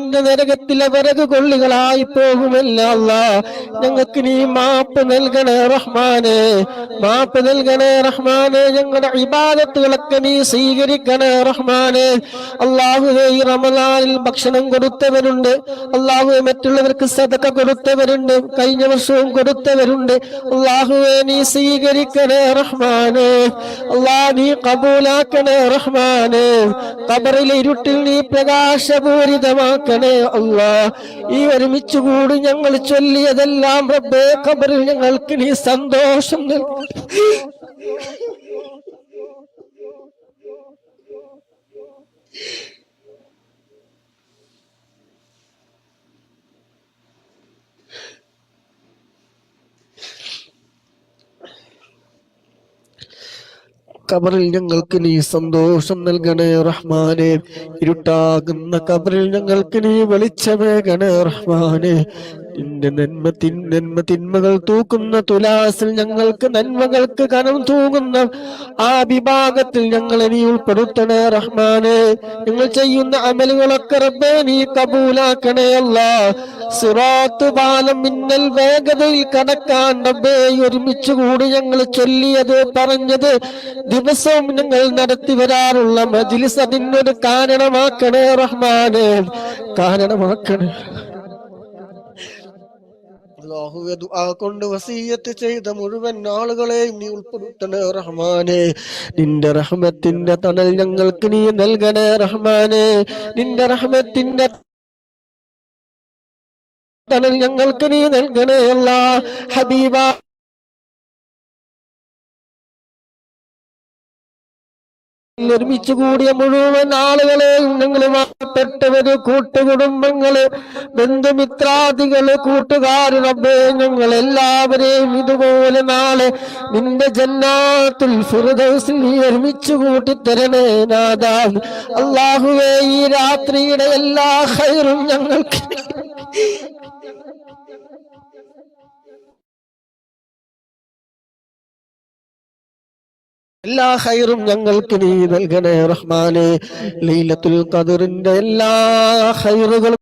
നിന്റെ നരകത്തിലെ വിറക് കൊള്ളികളായി പോകുമല്ല അല്ലാ. ഞങ്ങൾക്ക് നീ മാപ്പ് നൽകണേ റഹ്മാനെ, മാപ്പ് നൽകണേ റഹ്മാനെ. ഞങ്ങളുടെ ഇബാദത്തുകളൊക്കെ നീ സ്വീകരിക്കണേ റഹ്മാനെ. അല്ലാഹുവേ, ഈ റമളാനിൽ ഭക്ഷണം കൊടുത്തവരുണ്ട്, അല്ലാഹുവേ മറ്റുള്ളവർക്ക് സദഖ കൊടുത്തവരുണ്ട്, കഴിഞ്ഞ വർഷവും കൊടുത്തവരുണ്ട്. അല്ലാഹുവേ നീ സ്വീകരിക്കണേ റഹ്മാനെ. അല്ലാഹ് നീ കബൂലാക്കണേ റഹ്മാനെ. ഖബറിലെ ഇരുട്ടിൽ നീ പ്രകാശപൂരിതമാക്കണേ അല്ലാഹ്. ഈ ഒരുമിച്ചുകൂടി ഞങ്ങൾ ചൊല്ലിയതെല്ലാം റബ്ബേ ഖബറിൽ ഞങ്ങൾക്ക് നീ സന്തോഷം നൽകി. ഖബറിൽ ഞങ്ങൾക്ക് നീ സന്തോഷം നൽകണേ റഹ്മാനെ. ഇരുട്ടാകുന്ന ഖബറിൽ ഞങ്ങൾക്ക് നീ വെളിച്ചമേകണേ റഹ്മാനെ. നിന്റെ തിന്മകൾ തൂക്കുന്ന തുലാസിൽ ഞങ്ങൾക്ക് നന്മകൾക്ക് കനം തൂങ്ങുന്ന ആ വിഭാഗത്തിൽ ഞങ്ങളെ നീ ഉൾപ്പെടുത്തണേ റഹ്മാനെ. ഞങ്ങൾ ചെയ്യുന്ന അമലുകളൊക്കെ റബ്ബേ നീ കബൂലാക്കണേ അല്ലാഹ്. സിറാത്ത് പാലം മിന്നൽ വേഗതയിൽ കടക്കാൻ റബ്ബേ ഒരുമിച്ച് കൂടി ഞങ്ങൾ ചൊല്ലിയത് പറഞ്ഞത് ദിവസവും ഞങ്ങൾ നടത്തി വരാറുള്ള മജ്ലിസ് അതിനൊരു കാരണമാക്കണേ റഹ്മാനെ, കാരണമാക്കണേ. അല്ലാഹുവേ, ദുആ കൊണ്ട് വസിയ്യത്ത് ചെയ്ത മുഴുവൻ ആളുകളെയും നീ ഉൾപ്പെടുത്തണേ റഹ്മാനെ. നിന്റെ റഹ്മത്തിന്റെ തണൽ ഞങ്ങൾക്ക് നീ നൽകണേ റഹ്മാനെ. നിന്റെ റഹ്മത്തിന്റെ തണൽ ഞങ്ങൾക്ക് നീ നൽകണേ അല്ലാഹ്. ഹബീബ ഒരുമിച്ച് കൂടിയ മുഴുവൻ ആളുകളെയും ഞങ്ങൾ വാഴ്ത്തപ്പെട്ടവര്, കൂട്ടുകുടുംബങ്ങള്, ബന്ധുമിത്രാദികള്, കൂട്ടുകാര് റബ്ബേ ഞങ്ങൾ എല്ലാവരെയും ഇതുപോലെ നാളെ നിന്റെ ജന്നാത്തുൽ ഫിർദൗസിൽ നീ ഒരുമിച്ച് കൂട്ടിത്തരണേ നാഥാ. അല്ലാഹുവേ, ഈ രാത്രിയുടെ എല്ലാ ഖൈറും ഞങ്ങൾക്ക് എല്ലാ ഖൈറും ഞങ്ങൾക്ക് നീ നൽകണേ റഹ്മാനെ. ലൈലത്തുൽ ഖദറിന്റെ എല്ലാ ഖൈറുകളും